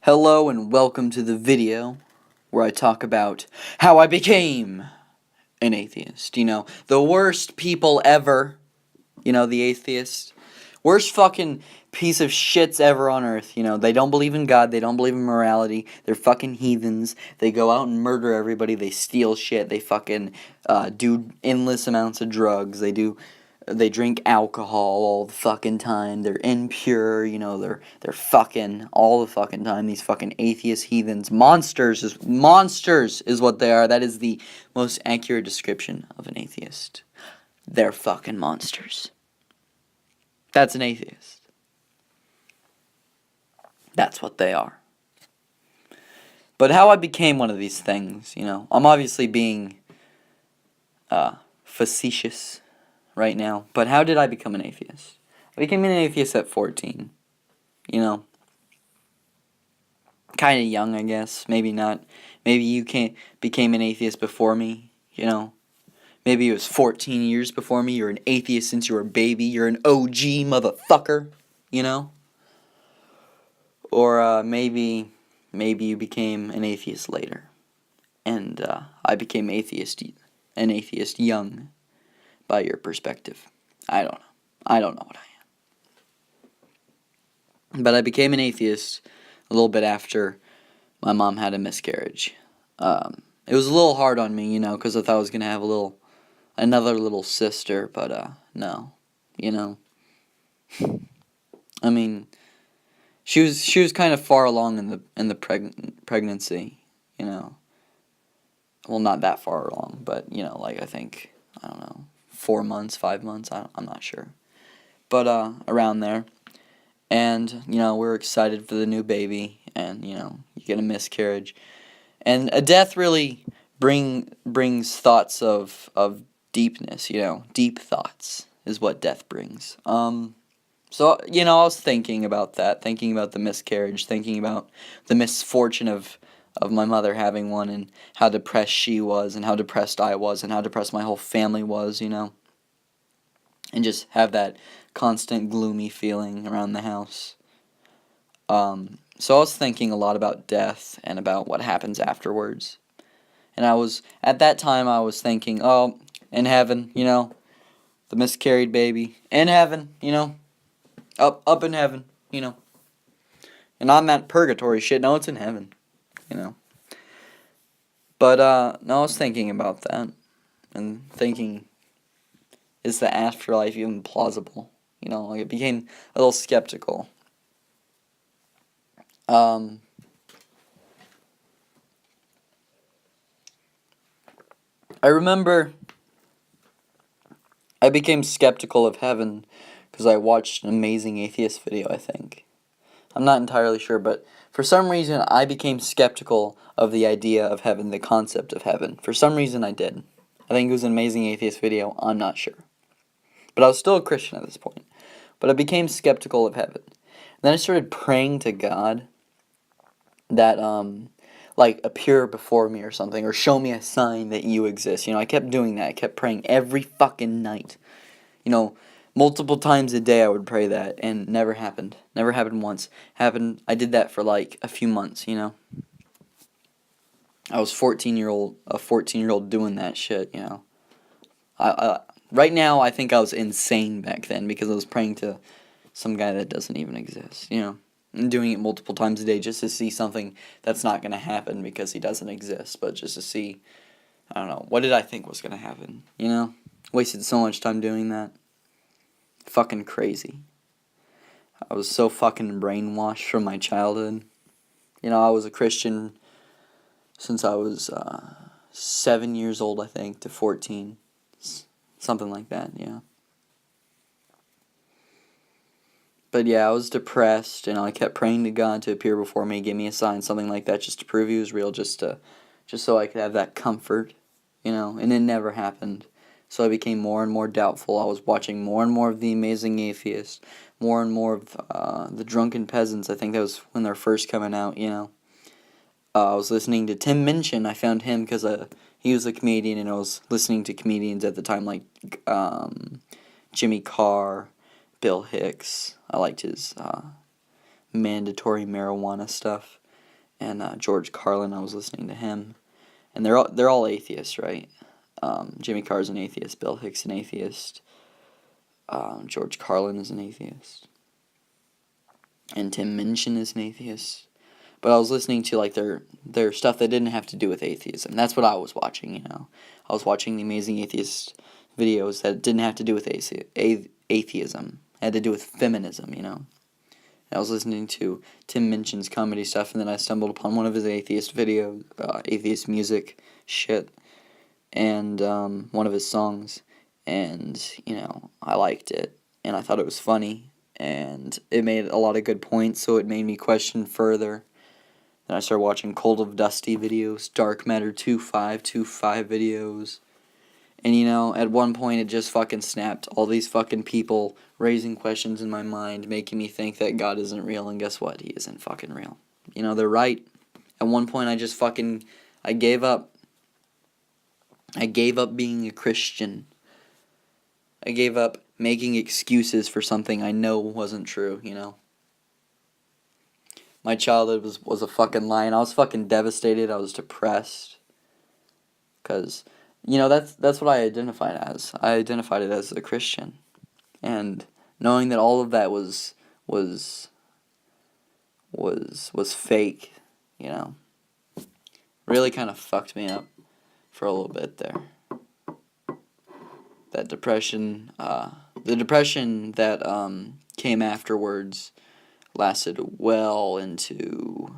Hello and welcome to the video where I talk about how I became an atheist. The worst people ever, the atheists. Worst fucking piece of shits ever on earth. They don't believe in God, they don't believe in morality, they're fucking heathens, they go out and murder everybody, they steal shit, they fucking do endless amounts of drugs, they drink alcohol all the fucking time. They're impure, they're fucking all the fucking time. These fucking atheist heathens, monsters is what they are. That is the most accurate description of an atheist. They're fucking monsters. That's an atheist. That's what they are. But how I became one of these things, I'm obviously being facetious right now, but how did I become an atheist? I became an atheist at 14, kind of young, I guess, maybe not, maybe you became an atheist before me, maybe it was 14 years before me, you're an atheist since you were a baby, you're an OG motherfucker, or maybe you became an atheist later, and I became an atheist young, by your perspective. I don't know. I don't know what I am. But I became an atheist a little bit after my mom had a miscarriage. It was a little hard on me, because I thought I was going to have another little sister, but no, I mean, she was kind of far along in the pregnancy, Well, not that far along, but, I think, I don't know, 4 months, 5 months, I'm not sure. But, around there. And, we're excited for the new baby, and, you get a miscarriage. And a death really brings thoughts of deepness, deep thoughts is what death brings. So, I was thinking about that, thinking about the miscarriage, thinking about the misfortune of my mother having one, and how depressed she was, and how depressed I was, and how depressed my whole family was, and just have that constant gloomy feeling around the house. So I was thinking a lot about death, and about what happens afterwards, and at that time I was thinking, oh, in heaven, the miscarried baby, in heaven, up in heaven, and on that purgatory shit, no, it's in heaven. But, no, I was thinking about that, and thinking, is the afterlife even plausible? I became a little skeptical. I remember I became skeptical of heaven because I watched an amazing atheist video, I think. I'm not entirely sure, but for some reason I became skeptical of the idea of heaven, the concept of heaven. For some reason I did. I think it was an amazing atheist video, I'm not sure. But I was still a Christian at this point. But I became skeptical of heaven. And then I started praying to God that, appear before me or something, or show me a sign that you exist. I kept doing that. I kept praying every fucking night. Multiple times a day I would pray that, and never happened. Never happened once. I did that for a few months, I was a 14-year-old doing that shit, Right now I think I was insane back then, because I was praying to some guy that doesn't even exist, and doing it multiple times a day just to see something that's not going to happen because he doesn't exist, but just to see, I don't know, what did I think was going to happen, Wasted so much time doing that. Fucking crazy. I was so fucking brainwashed from my childhood. I was a Christian since I was 7 years old, I think, to 14. Something like that, yeah. But yeah, I was depressed, I kept praying to God to appear before me, give me a sign, something like that, just to prove he was real, just so I could have that comfort, and it never happened. So I became more and more doubtful. I was watching more and more of The Amazing Atheist, more and more of The Drunken Peasants. I think that was when they're first coming out, I was listening to Tim Minchin. I found him because he was a comedian, and I was listening to comedians at the time, like Jimmy Carr, Bill Hicks. I liked his mandatory marijuana stuff. and George Carlin. I was listening to him, and they're all atheists, right? Jimmy Carr's an atheist. Bill Hicks an atheist. George Carlin is an atheist, and Tim Minchin is an atheist. But I was listening to like their stuff that didn't have to do with atheism. That's what I was watching. I was watching the Amazing Atheist videos that didn't have to do with atheism. It had to do with feminism. And I was listening to Tim Minchin's comedy stuff, and then I stumbled upon one of his atheist videos, atheist music shit, and one of his songs, and I liked it, and I thought it was funny, and it made a lot of good points, so it made me question further. Then I started watching Cold of Dusty videos, Dark Matter 2525 videos, and at one point it just fucking snapped. All these fucking people raising questions in my mind, making me think that God isn't real, and guess what? He isn't fucking real. They're right. At one point I gave up. I gave up being a Christian. I gave up making excuses for something I know wasn't true, My childhood was a fucking lie, and I was fucking devastated. I was depressed. Because, that's what I identified as. I identified it as a Christian. And knowing that all of that was fake, really kind of fucked me up for a little bit there. That depression, the depression that came afterwards lasted well into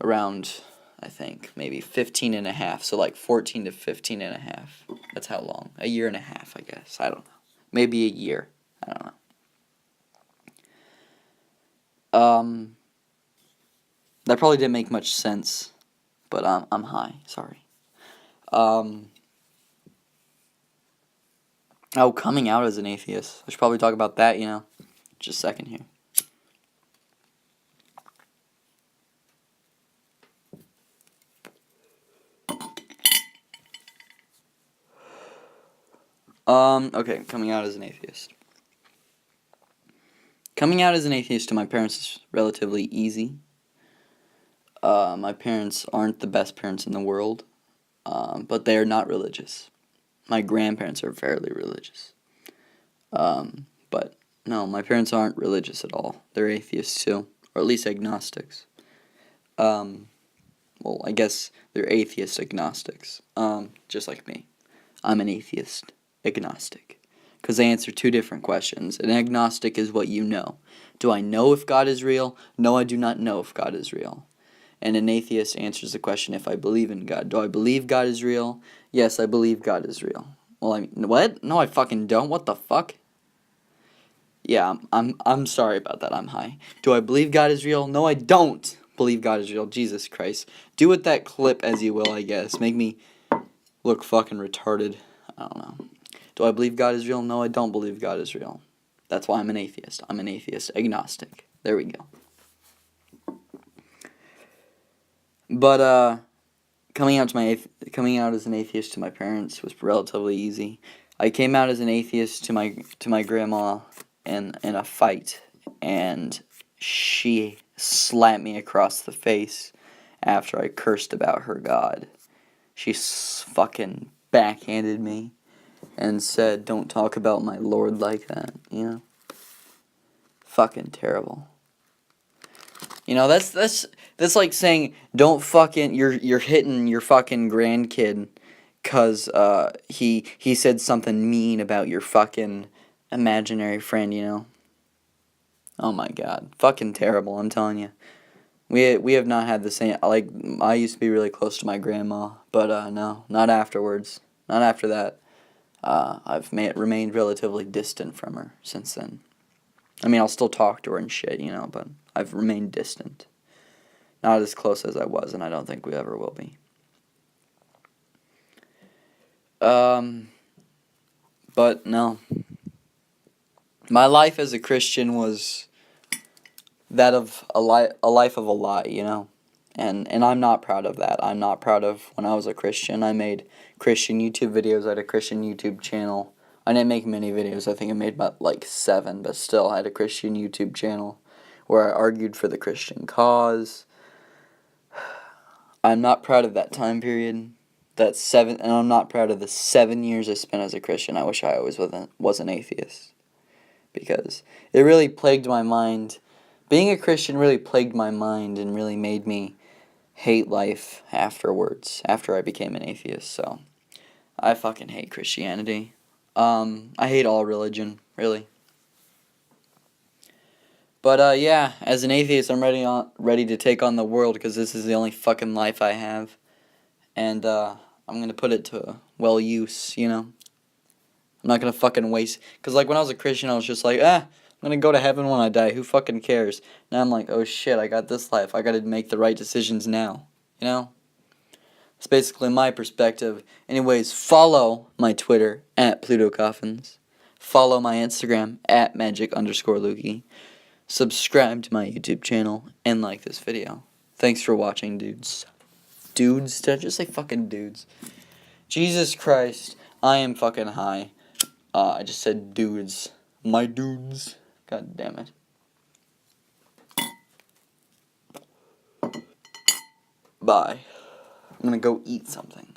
around, I think, maybe 15 and a half. So like 14 to 15 and a half. That's how long. A year and a half, I guess. I don't know. Maybe a year. I don't know. That probably didn't make much sense, but I'm high. Sorry. Coming out as an atheist. I should probably talk about that, just a second here. Okay, coming out as an atheist. Coming out as an atheist to my parents is relatively easy. My parents aren't the best parents in the world, but they are not religious. My grandparents are fairly religious. But no, my parents aren't religious at all. They're atheists too, or at least agnostics. Well, I guess they're atheist agnostics, just like me. I'm an atheist agnostic. Because they answer two different questions. An agnostic is what you know. Do I know if God is real? No, I do not know if God is real. And an atheist answers the question if I believe in God. Do I believe God is real? Yes, I believe God is real. Well, I mean, what? No, I fucking don't. What the fuck? Yeah, I'm sorry about that. I'm high. Do I believe God is real? No, I don't believe God is real. Jesus Christ. Do with that clip as you will, I guess. Make me look fucking retarded. I don't know. Do I believe God is real? No, I don't believe God is real. That's why I'm an atheist. I'm an atheist agnostic. There we go. But coming out as an atheist to my parents was relatively easy. I came out as an atheist to my grandma in a fight, and she slapped me across the face after I cursed about her God. She fucking backhanded me and said, "Don't talk about my Lord like that," Fucking terrible. That's like saying, don't fucking, you're hitting your fucking grandkid cause he said something mean about your fucking imaginary friend, Oh my god. Fucking terrible, I'm telling you. We have not had the same, like, I used to be really close to my grandma, but no, not afterwards. Not after that. I've remained relatively distant from her since then. I mean, I'll still talk to her and shit, but I've remained distant. Not as close as I was, and I don't think we ever will be. But no. My life as a Christian was that of a life of a lie, And I'm not proud of that. I'm not proud of when I was a Christian. I made Christian YouTube videos. I had a Christian YouTube channel. I didn't make many videos. I think I made about like 7, but still I had a Christian YouTube channel where I argued for the Christian cause. I'm not proud of that time period. And I'm not proud of the 7 years I spent as a Christian. I wish I always was an atheist. Because it really plagued my mind. Being a Christian really plagued my mind and really made me hate life afterwards, after I became an atheist. So, I fucking hate Christianity. I hate all religion, really. But yeah, as an atheist, I'm ready to take on the world because this is the only fucking life I have, and I'm gonna put it to well use. I'm not gonna fucking waste. Cause like when I was a Christian, I was just like, I'm gonna go to heaven when I die. Who fucking cares? Now I'm like, oh shit, I got this life. I gotta make the right decisions now. It's basically my perspective. Anyways, follow my Twitter at PlutoCoffins. Follow my Instagram at magic_Lukey. Subscribe to my YouTube channel and like this video. Thanks for watching, dudes. Dudes? Did I just say fucking dudes? Jesus Christ, I am fucking high. I just said dudes. My dudes. God damn it. Bye. I'm gonna go eat something.